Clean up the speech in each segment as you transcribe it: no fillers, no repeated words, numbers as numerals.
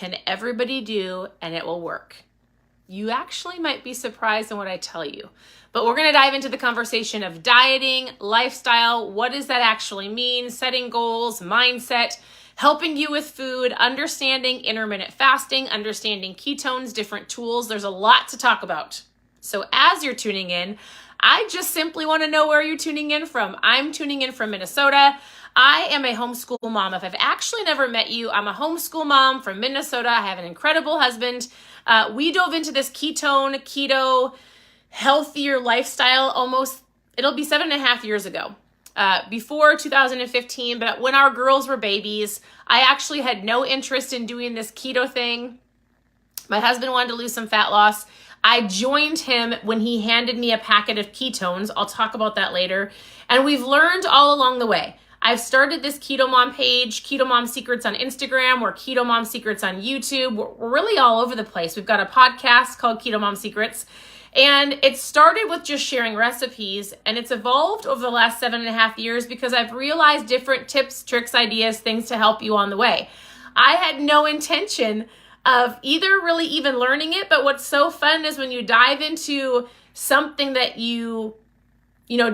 can everybody do and it will work? You actually might be surprised in what I tell you. But we're going to dive into the conversation of dieting, lifestyle, what does that actually mean, setting goals, mindset, helping you with food, understanding intermittent fasting, understanding ketones, different tools. There's a lot to talk about. So as you're tuning in, I just simply want to know where you're tuning in from. I'm tuning in from Minnesota. I am a homeschool mom. If I've actually never met you, I'm a homeschool mom from Minnesota. I have an incredible husband. We dove into this keto, healthier lifestyle it'll be 7.5 years ago. Before 2015, but when our girls were babies, I actually had no interest in doing this keto thing. My husband wanted to lose some fat loss. I joined him when he handed me a packet of ketones. I'll talk about that later. And we've learned all along the way. I've started this Keto Mom page, Keto Mom Secrets on Instagram, or Keto Mom Secrets on YouTube. We're really all over the place. We've got a podcast called Keto Mom Secrets. And it started with just sharing recipes, and it's evolved over the last 7.5 years because I've realized different tips, tricks, ideas, things to help you on the way. I had no intention of either really even learning it, but what's so fun is when you dive into something that you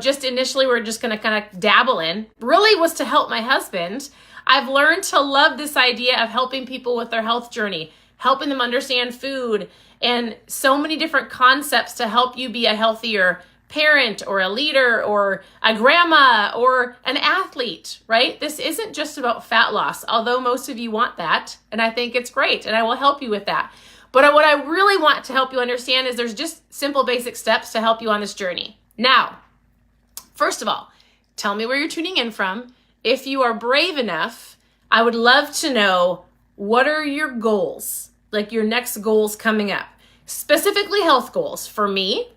just initially were just going to kind of dabble in, really was to help my husband. I've learned to love this idea of helping people with their health journey, helping them understand food, and so many different concepts to help you be a healthier parent or a leader or a grandma or an athlete, right? This isn't just about fat loss, although most of you want that, and I think it's great, and I will help you with that. But what I really want to help you understand is there's just simple basic steps to help you on this journey. Now, first of all, tell me where you're tuning in from. If you are brave enough, I would love to know, what are your goals? Like your next goals coming up. Specifically health goals. For me,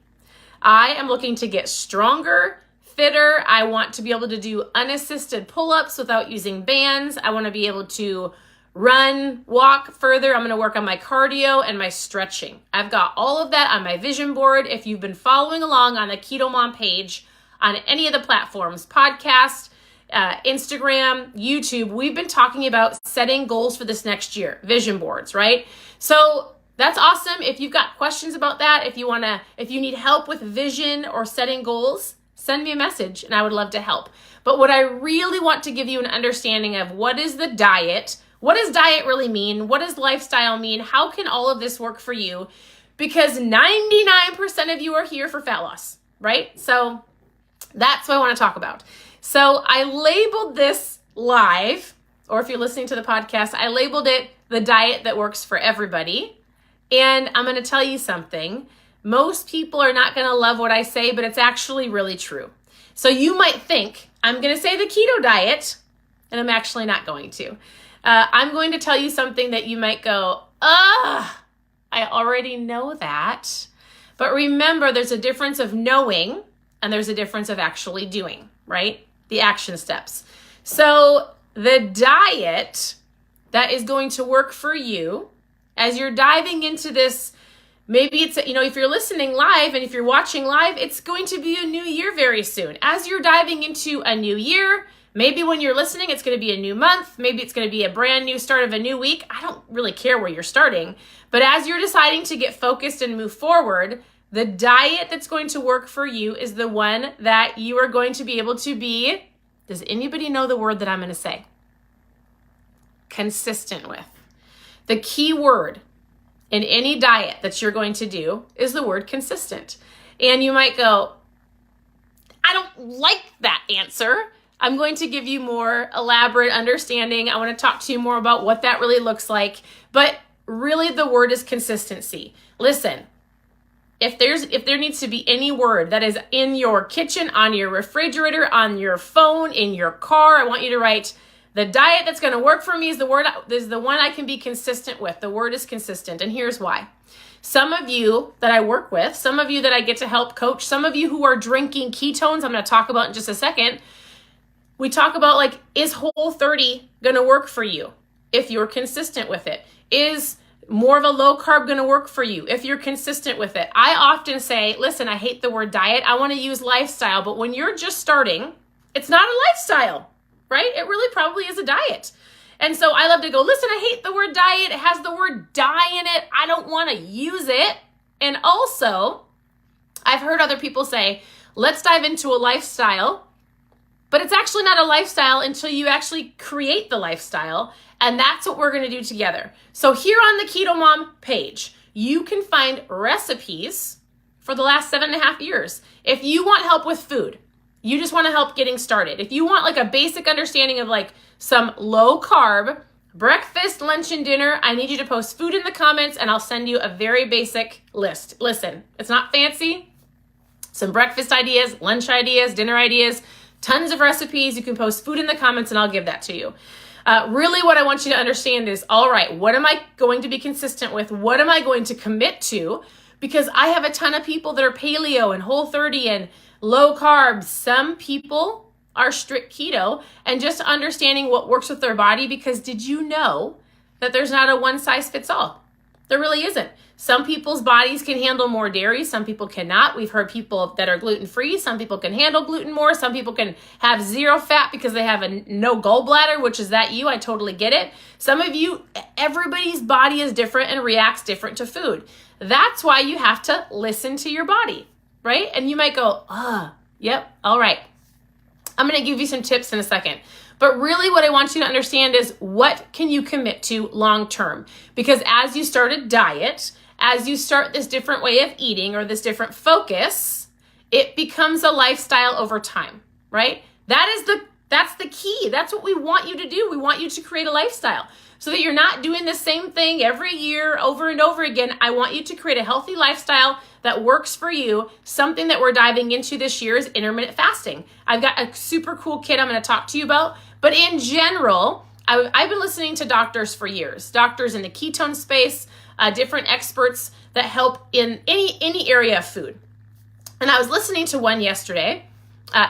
I am looking to get stronger, fitter. I want to be able to do unassisted pull-ups without using bands. I want to be able to run, walk further. I'm going to work on my cardio and my stretching. I've got all of that on my vision board. If you've been following along on the Keto Mom page on any of the platforms, podcast, Instagram, YouTube, we've been talking about setting goals for this next year, vision boards, right? So that's awesome. If you've got questions about that, if you need help with vision or setting goals, send me a message and I would love to help. But what I really want to give you an understanding of, what is the diet? What does diet really mean? What does lifestyle mean? How can all of this work for you? Because 99% of you are here for fat loss, right? So that's what I want to talk about. So I labeled this live, or if you're listening to the podcast, I labeled it the diet that works for everybody. And I'm going to tell you something. Most people are not going to love what I say, but it's actually really true. So you might think I'm going to say the keto diet, and I'm actually not going to. I'm going to tell you something that you might go, I already know that. But remember, there's a difference of knowing and there's a difference of actually doing, right? The action steps. So the diet that is going to work for you as you're diving into this, maybe it's, if you're listening live and if you're watching live, it's going to be a new year very soon. As you're diving into a new year, maybe when you're listening, it's going to be a new month. Maybe it's going to be a brand new start of a new week. I don't really care where you're starting. But as you're deciding to get focused and move forward, the diet that's going to work for you is the one that you are going to be able to be, does anybody know the word that I'm going to say? Consistent with. The key word in any diet that you're going to do is the word consistent. And you might go, I don't like that answer. I'm going to give you more elaborate understanding. I want to talk to you more about what that really looks like. But really the word is consistency. Listen, if there needs to be any word that is in your kitchen, on your refrigerator, on your phone, in your car, I want you to write, the diet that's going to work for me is the one I can be consistent with. The word is consistent. And here's why. Some of you that I work with, some of you that I get to help coach, some of you who are drinking ketones, I'm going to talk about in just a second. We talk about is Whole30 going to work for you if you're consistent with it? Is more of a low carb going to work for you if you're consistent with it? I often say, listen, I hate the word diet. I want to use lifestyle. But when you're just starting, it's not a lifestyle, right? It really probably is a diet. And so I love to go, listen, I hate the word diet. It has the word die in it. I don't want to use it. And also, I've heard other people say, let's dive into a lifestyle. But it's actually not a lifestyle until you actually create the lifestyle. And that's what we're going to do together. So here on the Keto Mom page, you can find recipes for the last 7.5 years. If you want help with food, you just want to help getting started. If you want like a basic understanding of like some low carb, breakfast, lunch, and dinner, I need you to post food in the comments and I'll send you a very basic list. Listen, it's not fancy. Some breakfast ideas, lunch ideas, dinner ideas, tons of recipes. You can post food in the comments and I'll give that to you. Really what I want you to understand is, all right, what am I going to be consistent with? What am I going to commit to? Because I have a ton of people that are paleo and Whole30 and low carbs. Some people are strict keto, and just understanding what works with their body, because did you know that there's not a one size fits all? There really isn't. Some people's bodies can handle more dairy. Some people cannot. We've heard people that are gluten-free. Some people can handle gluten more. Some people can have zero fat because they have a no gallbladder, which is that you. I totally get it. Some of you, everybody's body is different and reacts different to food. That's why you have to listen to your body, right? And you might go, yep, all right. I'm going to give you some tips in a second. But really what I want you to understand is, what can you commit to long term? Because as you start a diet, as you start this different way of eating or this different focus, it becomes a lifestyle over time, right? That's the key. That's what we want you to do. We want you to create a lifestyle so that you're not doing the same thing every year over and over again. I want you to create a healthy lifestyle that works for you. Something that we're diving into this year is intermittent fasting. I've got a super cool kit I'm going to talk to you about. But in general, I've been listening to doctors for years, doctors in the ketone space, different experts that help in any area of food. And I was listening to one yesterday.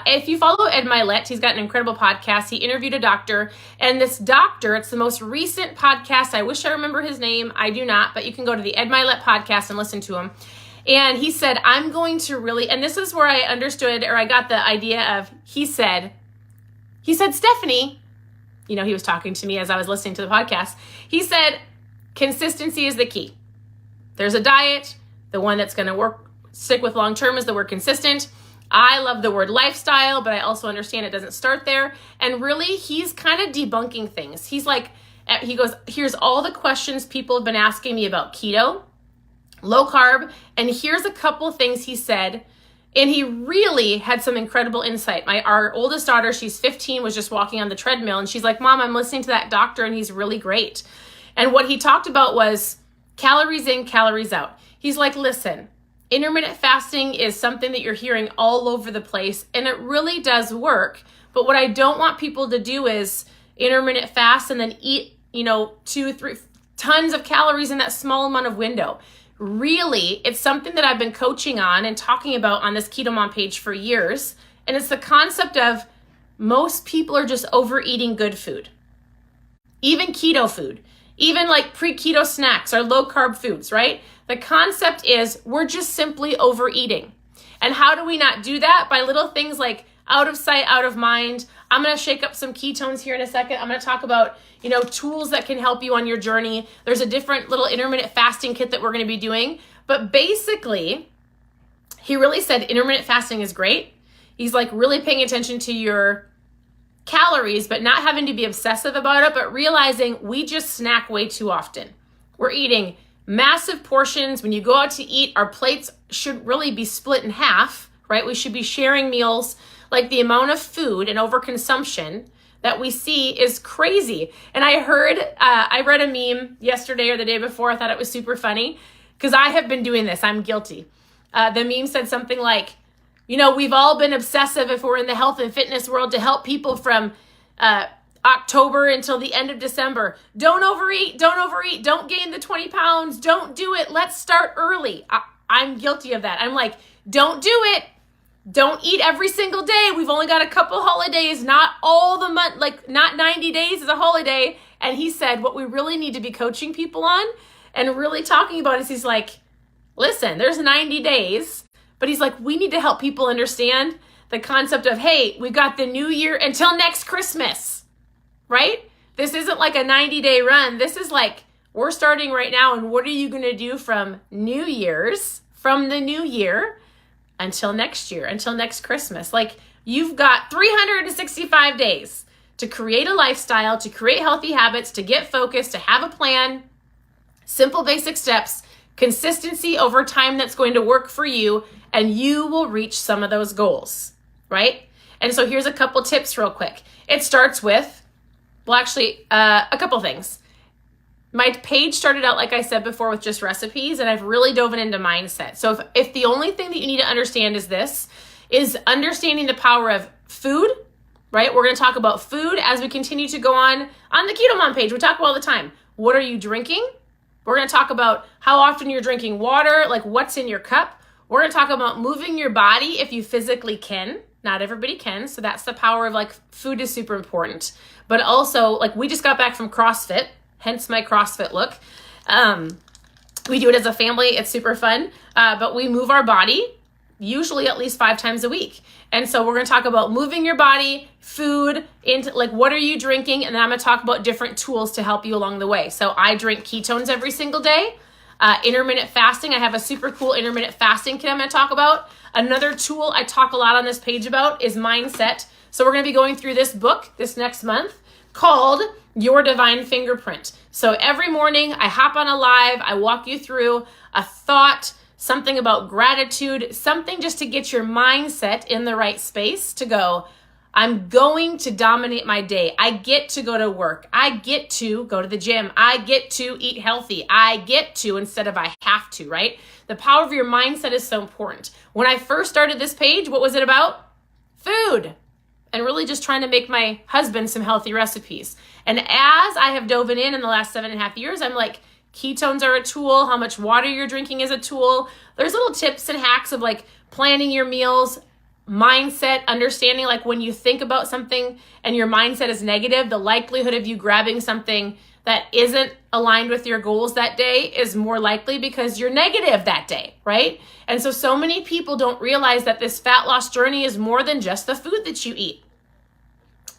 If you follow Ed Milet, he's got an incredible podcast. He interviewed a doctor, and this doctor, it's the most recent podcast. I wish I remember his name. I do not, but you can go to the Ed Milet podcast and listen to him. And he said, I'm going to really, and this is where I understood, or I got the idea of, he said, Stephanie, he was talking to me as I was listening to the podcast. He said, consistency is the key. There's a diet. The one that's going to stick with long-term is the word consistent. I love the word lifestyle, but I also understand it doesn't start there. And really, he's kind of debunking things. He's like, he goes, here's all the questions people have been asking me about keto, low carb, and here's a couple things he said. And he really had some incredible insight. Our oldest daughter, she's 15, was just walking on the treadmill, and she's like, Mom, I'm listening to that doctor, and he's really great. And what he talked about was calories in, calories out. He's like, listen, intermittent fasting is something that you're hearing all over the place, and it really does work. But what I don't want people to do is intermittent fast and then eat, 2-3 tons of calories in that small amount of window. Really, it's something that I've been coaching on and talking about on this Keto Mom page for years. And it's the concept of most people are just overeating good food, even keto food, even like pre-keto snacks or low carb foods, right? The concept is we're just simply overeating. And how do we not do that? By little things like out of sight, out of mind. I'm going to shake up some ketones here in a second. I'm going to talk about, tools that can help you on your journey. There's a different little intermittent fasting kit that we're going to be doing. But basically, he really said intermittent fasting is great. He's like really paying attention to your calories, but not having to be obsessive about it, but realizing we just snack way too often. We're eating massive portions. When you go out to eat, our plates should really be split in half, right? We should be sharing meals. Like the amount of food and overconsumption that we see is crazy. And I read a meme yesterday or the day before. I thought it was super funny because I have been doing this. I'm guilty. The meme said something like, we've all been obsessive if we're in the health and fitness world to help people from October until the end of December. Don't overeat, don't gain the 20 pounds, don't do it. Let's start early. I'm guilty of that. I'm like, don't do it. Don't eat every single day. We've only got a couple holidays, not all the month, like not 90 days is a holiday. And he said, what we really need to be coaching people on and really talking about is he's like, listen, there's 90 days, but he's like, we need to help people understand the concept of, hey, we've got the new year until next Christmas, right? This isn't like a 90-day run. This is like, we're starting right now, and what are you going to do from the new year until next year, until next Christmas? Like, you've got 365 days to create a lifestyle, to create healthy habits, to get focused, to have a plan, simple basic steps, consistency over time that's going to work for you, and you will reach some of those goals, right? And so here's a couple tips real quick. It starts with, a couple things. My page started out, like I said before, with just recipes, and I've really dove into mindset. So if the only thing that you need to understand is understanding the power of food, right? We're going to talk about food as we continue to go on the Keto Mom page. We talk about all the time. What are you drinking? We're going to talk about how often you're drinking water, like what's in your cup. We're going to talk about moving your body if you physically can. Not everybody can. So that's the power of like food is super important. But also, like, we just got back from CrossFit, hence my CrossFit look. We do it as a family. It's super fun. But we move our body usually at least 5 times a week. And so we're going to talk about moving your body, food, into like, what are you drinking? And then I'm going to talk about different tools to help you along the way. So I drink ketones every single day. Intermittent fasting. I have a super cool intermittent fasting kit I'm going to talk about. Another tool I talk a lot on this page about is mindset. So we're going to be going through this book this next month called Your Divine Fingerprint. So every morning I hop on a live, I walk you through a thought, something about gratitude, something just to get your mindset in the right space to go, I'm going to dominate my day. I get to go to work. I get to go to the gym. I get to eat healthy. I get to instead of I have to, right? The power of your mindset is so important. When I first started this page, what was it about? Food. And really just trying to make my husband some healthy recipes. And as I have dove in the last 7.5 years, I'm like, ketones are a tool. How much water you're drinking is a tool. There's little tips and hacks of like planning your meals, mindset, understanding like when you think about something and your mindset is negative, the likelihood of you grabbing something that isn't aligned with your goals that day is more likely because you're negative that day, right? And so many people don't realize that this fat loss journey is more than just the food that you eat.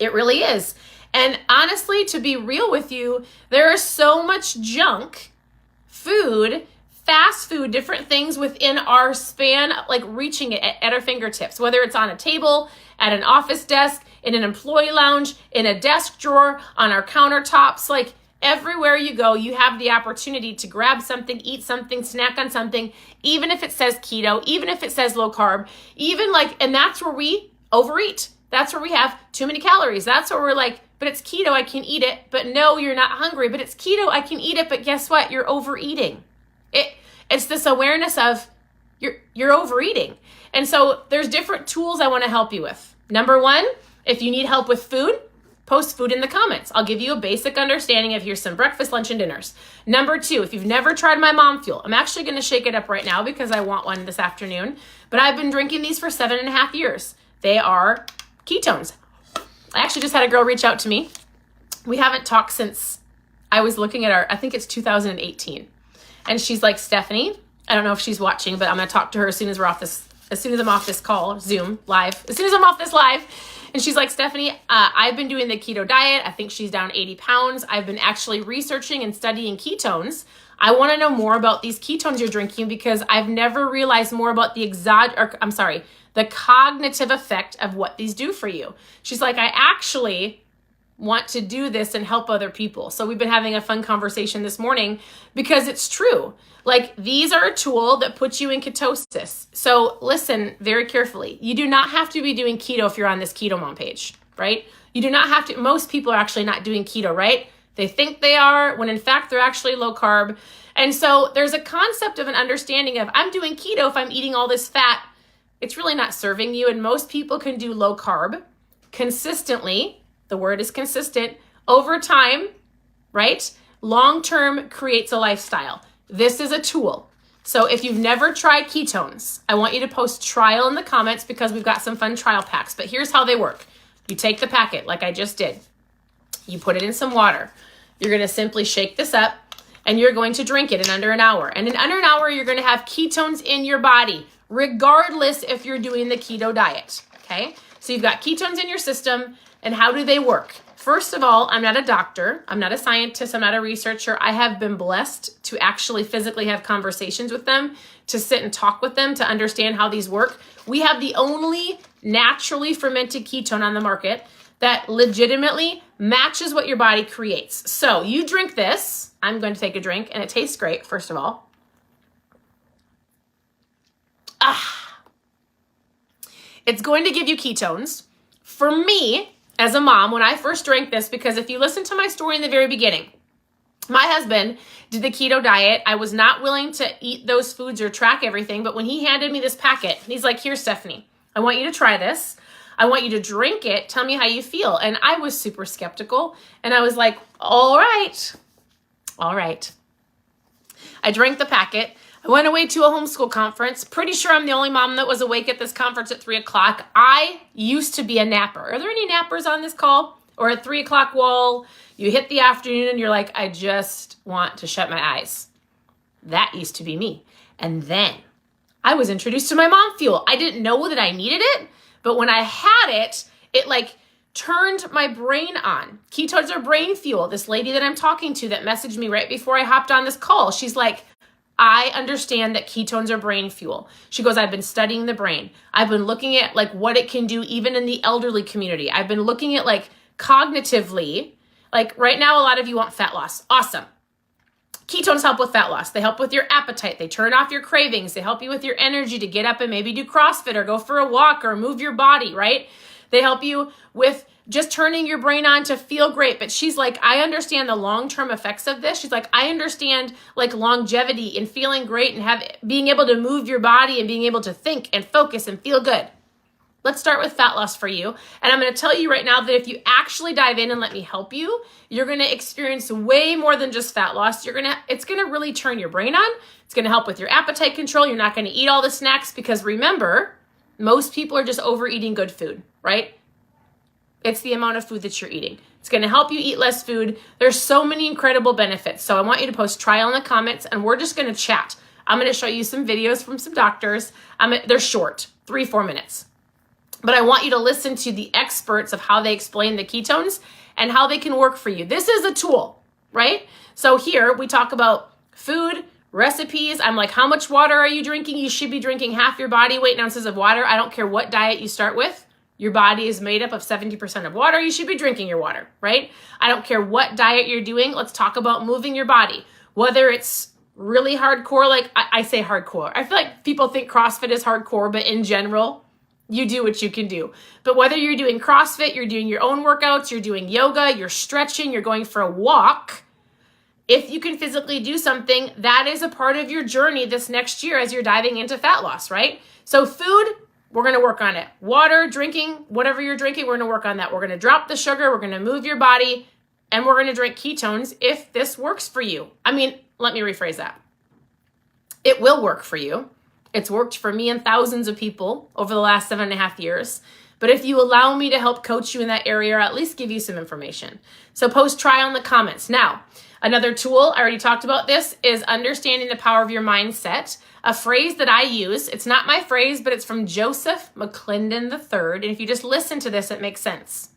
It really is. And honestly, to be real with you, there is so much junk food, fast food, different things within our span, like reaching it at our fingertips, whether it's on a table, at an office desk, in an employee lounge, in a desk drawer, on our countertops, like everywhere you go, you have the opportunity to grab something, eat something, snack on something, even if it says keto, even if it says low carb, even like, and that's where we overeat. That's where we have too many calories. That's where we're like, but it's keto, I can eat it. But no, you're not hungry, but it's keto, I can eat it. But guess what? You're overeating. It's this awareness of you're overeating. And so there's different tools I want to help you with. Number one, if you need help with food, post food in the comments. I'll give you a basic understanding of here's some breakfast, lunch, and dinners. Number two, if you've never tried my Mom Fuel, I'm actually going to shake it up right now because I want one this afternoon. But I've been drinking these for 7.5 years. They are ketones. I actually just had a girl reach out to me. We haven't talked since I was looking at I think it's 2018. And she's like, Stephanie, I don't know if she's watching, but I'm going to talk to her as soon as I'm off this call, Zoom, live, as soon as I'm off this live. And she's like, Stephanie, I've been doing the keto diet. I think she's down 80 pounds. I've been actually researching and studying ketones. I want to know more about these ketones you're drinking because I've never realized more about the cognitive effect of what these do for you. She's like, I actually want to do this and help other people. So we've been having a fun conversation this morning because it's true. Like, these are a tool that puts you in ketosis. So listen very carefully. You do not have to be doing keto if you're on this Keto Mom page, right? You do not have to. Most people are actually not doing keto, right? They think they are when in fact they're actually low carb. And so there's a concept of an understanding of I'm doing keto if I'm eating all this fat. It's really not serving you. And most people can do low carb consistently. The word is consistent over time, right? Long-term creates a lifestyle. This is a tool. So if you've never tried ketones, I want you to post trial in the comments because we've got some fun trial packs. But here's how they work. You take the packet like I just did. You put it in some water. You're going to simply shake this up and you're going to drink it in under an hour. And in under an hour, you're going to have ketones in your body, regardless if you're doing the keto diet, okay? So you've got ketones in your system, and how do they work? First of all, I'm not a doctor. I'm not a scientist. I'm not a researcher. I have been blessed to actually physically have conversations with them, to sit and talk with them, to understand how these work. We have the only naturally fermented ketone on the market that legitimately matches what your body creates. So you drink this. I'm going to take a drink, and it tastes great, first of all. It's going to give you ketones. For me, as a mom, when I first drank this, because if you listen to my story in the very beginning, my husband did the keto diet. I was not willing to eat those foods or track everything, but when he handed me this packet, he's like, here, Stephanie, I want you to try this. I want you to drink it. Tell me how you feel. And I was super skeptical, and I was like, all right. I drank the packet. I went away to a homeschool conference. Pretty sure I'm the only mom that was awake at this conference at 3 o'clock. I used to be a napper. Are there any nappers on this call? Or at 3 o'clock wall, you hit the afternoon and you're like, I just want to shut my eyes. That used to be me. And then I was introduced to my mom fuel. I didn't know that I needed it, but when I had it, it like turned my brain on. Ketones are brain fuel. This lady that I'm talking to that messaged me right before I hopped on this call, she's like, I understand that ketones are brain fuel. She goes, I've been studying the brain. I've been looking at like what it can do even in the elderly community. I've been looking at like cognitively, like right now, a lot of you want fat loss. Awesome. Ketones help with fat loss. They help with your appetite. They turn off your cravings. They help you with your energy to get up and maybe do CrossFit or go for a walk or move your body, right? They help you with just turning your brain on to feel great. But she's like, I understand the long-term effects of this. She's like, I understand like longevity and feeling great and being able to move your body and being able to think and focus and feel good. Let's start with fat loss for you. And I'm going to tell you right now that if you actually dive in and let me help you, you're going to experience way more than just fat loss. It's going to really turn your brain on. It's going to help with your appetite control. You're not going to eat all the snacks because remember, most people are just overeating good food, right? It's the amount of food that you're eating. It's going to help you eat less food. There's so many incredible benefits. So I want you to post trial in the comments and we're just going to chat. I'm going to show you some videos from some doctors. They're short, 3-4 minutes. But I want you to listen to the experts of how they explain the ketones and how they can work for you. This is a tool, right? So here we talk about food, recipes. I'm like, how much water are you drinking? You should be drinking half your body weight in ounces of water. I don't care what diet you start with. Your body is made up of 70% of water. You should be drinking your water, right? I don't care what diet you're doing. Let's talk about moving your body. Whether it's really hardcore, like I say hardcore. I feel like people think CrossFit is hardcore, but in general, you do what you can do. But whether you're doing CrossFit, you're doing your own workouts, you're doing yoga, you're stretching, you're going for a walk, if you can physically do something, that is a part of your journey this next year as you're diving into fat loss, right? So food, we're going to work on it. Water, drinking, whatever you're drinking, we're going to work on that. We're going to drop the sugar, we're going to move your body, and we're going to drink ketones if this works for you. I mean, let me rephrase that. It will work for you. It's worked for me and thousands of people over the last 7.5 years. But if you allow me to help coach you in that area, or at least give you some information. So post trial in the comments. Now, another tool, I already talked about this, is understanding the power of your mindset. A phrase that I use, it's not my phrase, but it's from Joseph McClendon III. And if you just listen to this, it makes sense.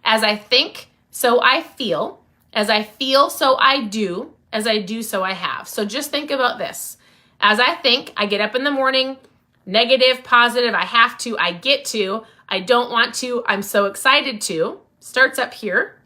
As I think, so I feel. As I feel, so I do. As I do, so I have. So just think about this. As I think, I get up in the morning, negative, positive, I have to, I get to, I don't want to, I'm so excited to, starts up here,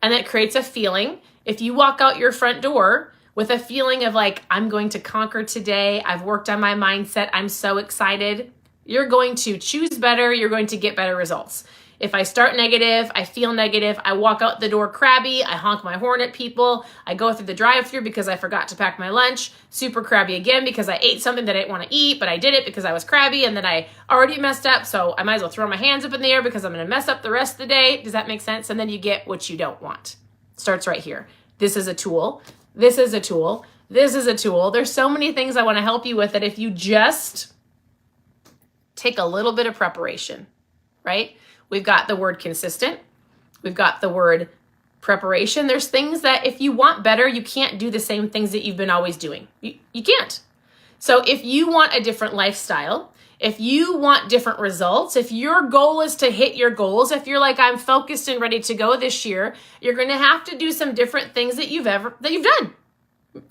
and then it creates a feeling. If you walk out your front door with a feeling of like, I'm going to conquer today, I've worked on my mindset, I'm so excited, you're going to choose better, you're going to get better results. If I start negative, I feel negative, I walk out the door crabby, I honk my horn at people, I go through the drive-thru because I forgot to pack my lunch, super crabby again because I ate something that I didn't want to eat, but I did it because I was crabby and then I already messed up, so I might as well throw my hands up in the air because I'm going to mess up the rest of the day. Does that make sense? And then you get what you don't want. Starts right here. This is a tool. This is a tool. This is a tool. There's so many things I want to help you with that if you just take a little bit of preparation, right? We've got the word consistent. We've got the word preparation. There's things that if you want better, you can't do the same things that you've been always doing. You can't. So if you want a different lifestyle, if you want different results, if your goal is to hit your goals, if you're like, I'm focused and ready to go this year, you're going to have to do some different things that you've done.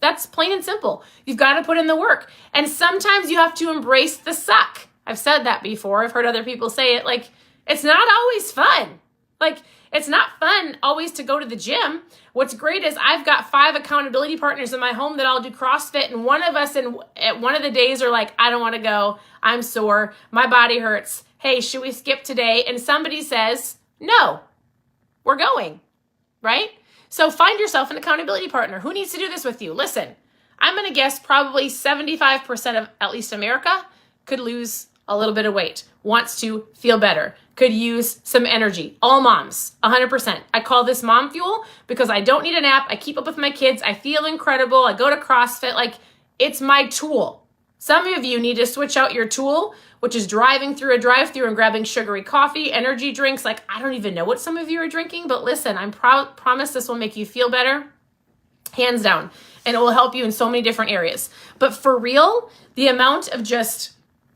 That's plain and simple. You've got to put in the work. And sometimes you have to embrace the suck. I've said that before. I've heard other people say it. Like, it's not always fun. Like, it's not fun always to go to the gym. What's great is I've got 5 accountability partners in my home that all do CrossFit, and one of us at one of the days are like, I don't want to go. I'm sore. My body hurts. Hey, should we skip today? And somebody says, no, we're going, right? So find yourself an accountability partner. Who needs to do this with you? Listen, I'm going to guess probably 75% of at least America could lose a little bit of weight, wants to feel better, could use some energy. All moms, 100%. I call this mom fuel because I don't need a nap. I keep up with my kids. I feel incredible. I go to CrossFit. Like, it's my tool. Some of you need to switch out your tool, which is driving through a drive-thru and grabbing sugary coffee, energy drinks. Like, I don't even know what some of you are drinking, but listen, I promise this will make you feel better, hands down, and it will help you in so many different areas. But for real, the amount of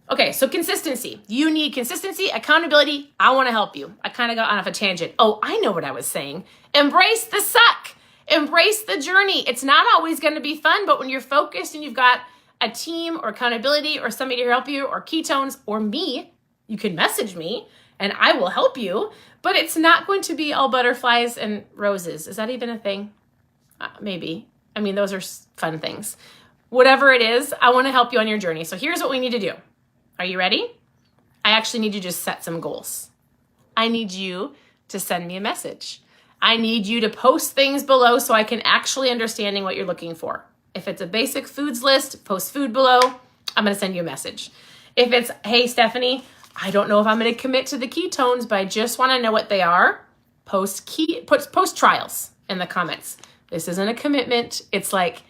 okay, so consistency. You need consistency, accountability. I want to help you. I kind of got off a tangent. Oh, I know what I was saying. Embrace the suck. Embrace the journey. It's not always going to be fun, but when you're focused and you've got a team or accountability or somebody to help you or ketones or me, you can message me and I will help you, but it's not going to be all butterflies and roses. Is that even a thing? Maybe. I mean, those are fun things. Whatever it is, I want to help you on your journey. So here's what we need to do. Are you ready? I actually need you to set some goals. I need you to send me a message. I need you to post things below so I can actually understanding what you're looking for. If it's a basic foods list, post food below. I'm going to send you a message. If it's, hey, Stephanie, I don't know if I'm going to commit to the ketones, but I just want to know what they are, post trials in the comments. This isn't a commitment. It's like,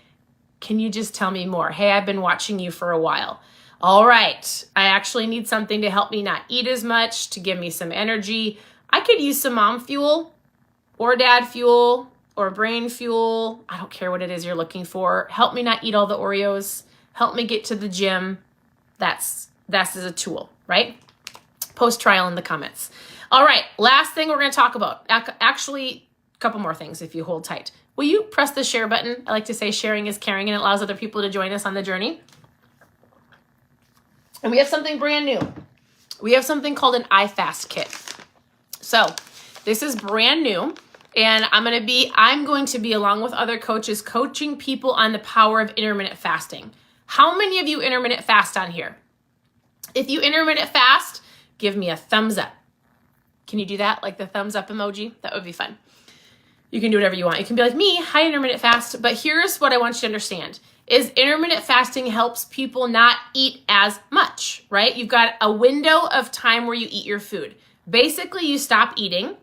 can you just tell me more? Hey, I've been watching you for a while. All right, I actually need something to help me not eat as much, to give me some energy. I could use some mom fuel or dad fuel or brain fuel. I don't care what it is you're looking for. Help me not eat all the Oreos. Help me get to the gym. That's as a tool, right? Post trial in the comments. All right, last thing we're going to talk about. Actually, a couple more things if you hold tight. Will you press the share button? I like to say sharing is caring and it allows other people to join us on the journey. And we have something brand new. We have something called an iFast kit. So this is brand new. And I'm going to be, along with other coaches, coaching people on the power of intermittent fasting. How many of you intermittent fast on here? If you intermittent fast, give me a thumbs up. Can you do that? Like the thumbs up emoji? That would be fun. You can do whatever you want. You can be like me, hi intermittent fast. But here's what I want you to understand. Is intermittent fasting helps people not eat as much, right? You've got a window of time where you eat your food. Basically, you stop eating.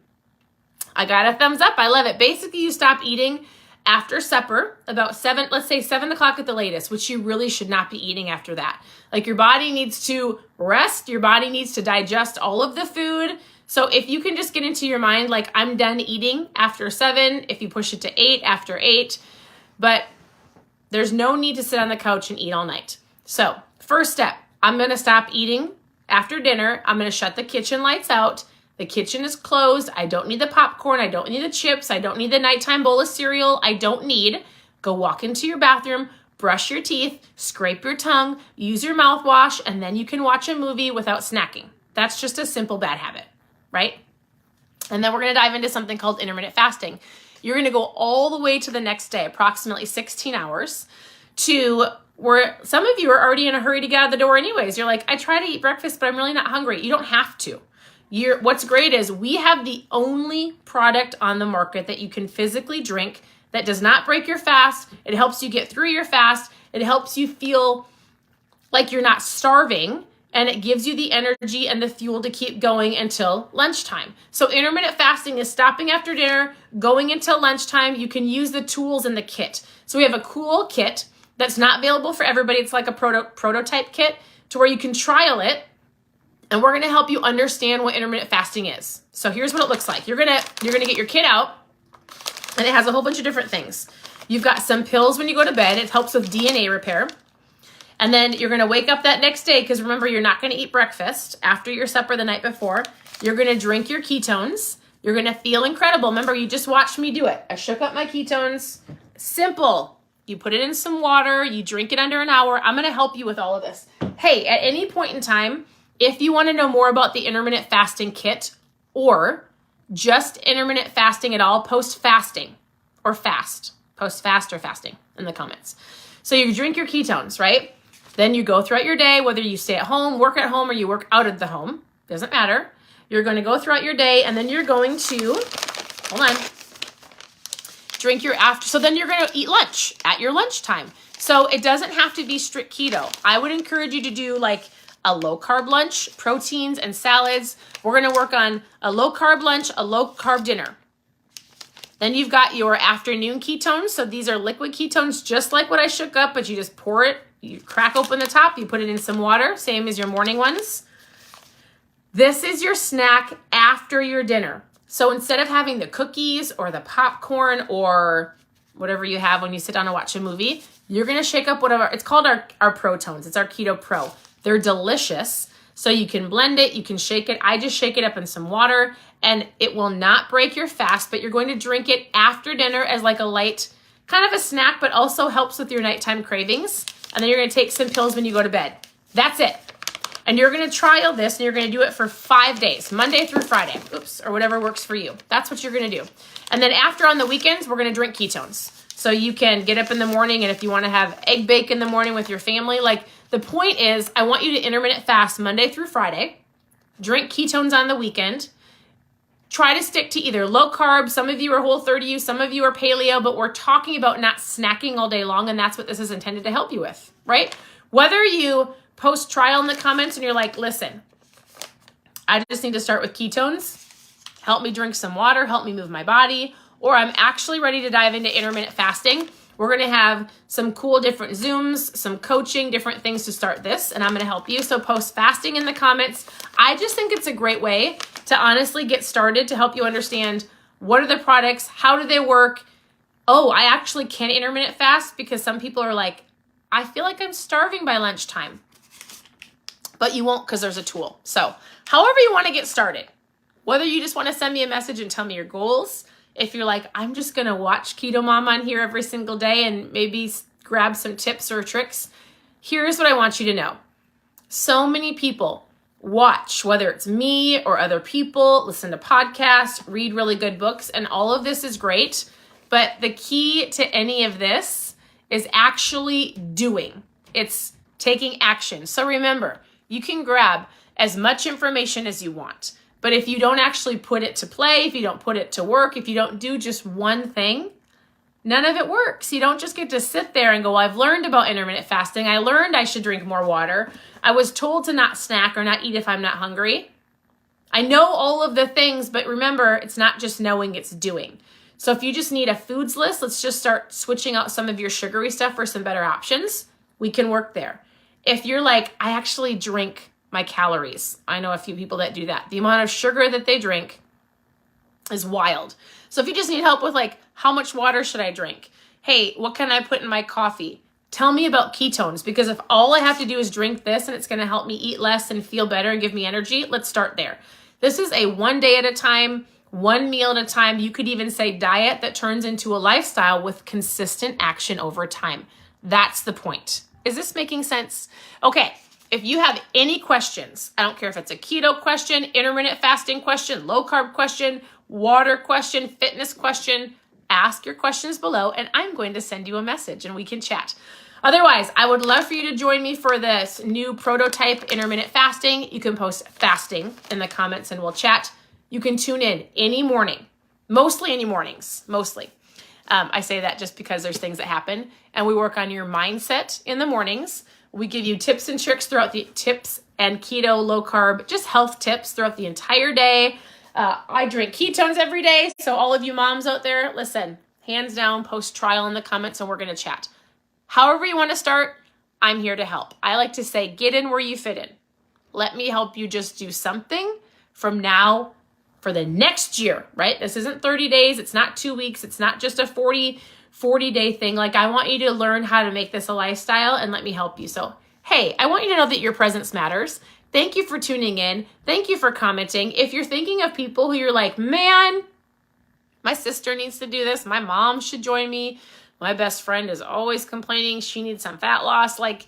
I got a thumbs up. I love it. Basically, you stop eating after supper, about 7 o'clock at the latest, which you really should not be eating after that. Like, your body needs to rest. Your body needs to digest all of the food. So if you can just get into your mind, like, I'm done eating after 7, if you push it to 8, after 8, but there's no need to sit on the couch and eat all night. So first step, I'm going to stop eating after dinner. I'm going to shut the kitchen lights out. The kitchen is closed. I don't need the popcorn. I don't need the chips. I don't need the nighttime bowl of cereal. Go walk into your bathroom, brush your teeth, scrape your tongue, use your mouthwash, and then you can watch a movie without snacking. That's just a simple bad habit, right? And then we're going to dive into something called intermittent fasting. You're going to go all the way to the next day, approximately 16 hours, to where some of you are already in a hurry to get out the door anyways. You're like, I try to eat breakfast, but I'm really not hungry. You don't have to. What's great is we have the only product on the market that you can physically drink that does not break your fast. It helps you get through your fast. It helps you feel like you're not starving. And it gives you the energy and the fuel to keep going until lunchtime. So intermittent fasting is stopping after dinner, going until lunchtime. You can use the tools in the kit. So we have a cool kit that's not available for everybody. It's like a prototype kit to where you can trial it. And we're going to help you understand what intermittent fasting is. So here's what it looks like. You're going to get your kit out, and it has a whole bunch of different things. You've got some pills when you go to bed. It helps with DNA repair. And then you're going to wake up that next day, because remember, you're not going to eat breakfast after your supper the night before. You're going to drink your ketones. You're going to feel incredible. Remember, you just watched me do it. I shook up my ketones. Simple. You put it in some water. You drink it under an hour. I'm going to help you with all of this. Hey, at any point in time, if you want to know more about the intermittent fasting kit or just intermittent fasting at all, post fasting or fast. Post fast or fasting in the comments. So you drink your ketones, right? Then you go throughout your day, whether you stay at home, work at home, or you work out of the home. Doesn't matter. You're going to go throughout your day, and then you're going to, hold on, drink your after. So then you're going to eat lunch at your lunchtime. So it doesn't have to be strict keto. I would encourage you to do like a low carb lunch, proteins and salads. We're going to work on a low carb lunch, a low carb dinner. Then you've got your afternoon ketones. So these are liquid ketones, just like what I shook up, but you just pour it, you crack open the top, you put it in some water, same as your morning ones. This is your snack after your dinner. So instead of having the cookies or the popcorn or whatever you have when you sit down and watch a movie, you're going to shake up whatever. It's called our Protones. It's our Keto Pro. They're delicious. So you can blend it, you can shake it. I just shake it up in some water, and it will not break your fast, but you're going to drink it after dinner as like a light, kind of a snack, but also helps with your nighttime cravings. And then you're going to take some pills when you go to bed. That's it. And you're going to trial this, and you're going to do it for 5 days, Monday through Friday, or whatever works for you. That's what you're going to do. And then after, on the weekends, we're going to drink ketones. So you can get up in the morning, and if you want to have egg bake in the morning with your family, like the point is, I want you to intermittent fast Monday through Friday, drink ketones on the weekend, try to stick to either low carb. Some of you are Whole30, some of you are paleo, but we're talking about not snacking all day long, and that's what this is intended to help you with, right? Whether you post trial in the comments and you're like, listen, I just need to start with ketones, help me drink some water, help me move my body, or I'm actually ready to dive into intermittent fasting. We're going to have some cool different Zooms, some coaching, different things to start this, and I'm going to help you. So post fasting in the comments. I just think it's a great way to honestly get started, to help you understand what are the products, how do they work. Oh, I actually can intermittent fast, because some people are like, I feel like I'm starving by lunchtime. But you won't, because there's a tool. So however you want to get started, whether you just want to send me a message and tell me your goals, if you're like, I'm just going to watch Keto Mom on here every single day and maybe grab some tips or tricks, here's what I want you to know. So many people watch, whether it's me or other people, listen to podcasts, read really good books, and all of this is great. But the key to any of this is actually doing. It's taking action. So remember, you can grab as much information as you want. But if you don't actually put it to play, if you don't put it to work, if you don't do just one thing, none of it works. You don't just get to sit there and go, well, I've learned about intermittent fasting. I learned I should drink more water. I was told to not snack or not eat if I'm not hungry. I know all of the things, but remember, it's not just knowing, it's doing. So if you just need a foods list, let's just start switching out some of your sugary stuff for some better options. We can work there. If you're like, I actually drink my calories. I know a few people that do that. The amount of sugar that they drink is wild. So if you just need help with like, how much water should I drink? Hey, what can I put in my coffee? Tell me about ketones, because if all I have to do is drink this and it's going to help me eat less and feel better and give me energy, let's start there. This is a 1 day at a time, one meal at a time. You could even say diet that turns into a lifestyle with consistent action over time. That's the point. Is this making sense? Okay. If you have any questions, I don't care if it's a keto question, intermittent fasting question, low carb question, water question, fitness question, ask your questions below and I'm going to send you a message and we can chat. Otherwise, I would love for you to join me for this new prototype intermittent fasting. You can post fasting in the comments and we'll chat. You can tune in any morning, mostly any mornings, mostly. I say that just because there's things that happen and we work on your mindset in the mornings. We give you tips and tricks throughout the tips and keto, low carb, just health tips throughout the entire day. I drink ketones every day. So all of you moms out there, listen, hands down, post trial in the comments and we're going to chat. However you want to start, I'm here to help. I like to say, get in where you fit in. Let me help you just do something from now for the next year, right? This isn't 30 days. It's not 2 weeks. It's not just a 40-day thing. Like I want you to learn how to make this a lifestyle and let me help you. So hey, I want you to know that your presence matters. Thank you for tuning in. Thank you for commenting. If you're thinking of people who you're like, man, my sister needs to do this. My mom should join me. My best friend is always complaining she needs some fat loss. Like,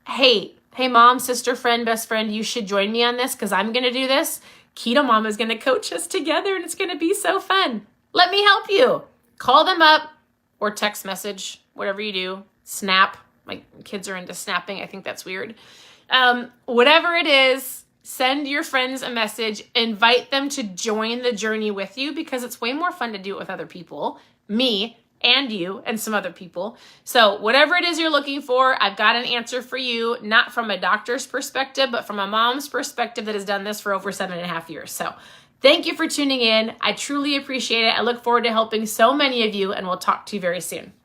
hey, mom, sister, friend, best friend, you should join me on this because I'm going to do this. Keto Mom is going to coach us together and it's going to be so fun. Let me help you. Call them up or text message, whatever you do. Snap. My kids are into snapping. I think that's weird. Whatever it is, send your friends a message, invite them to join the journey with you because it's way more fun to do it with other people, me and you and some other people. So whatever it is you're looking for, I've got an answer for you, not from a doctor's perspective, but from a mom's perspective that has done this for over 7.5 years. So thank you for tuning in. I truly appreciate it. I look forward to helping so many of you and we'll talk to you very soon.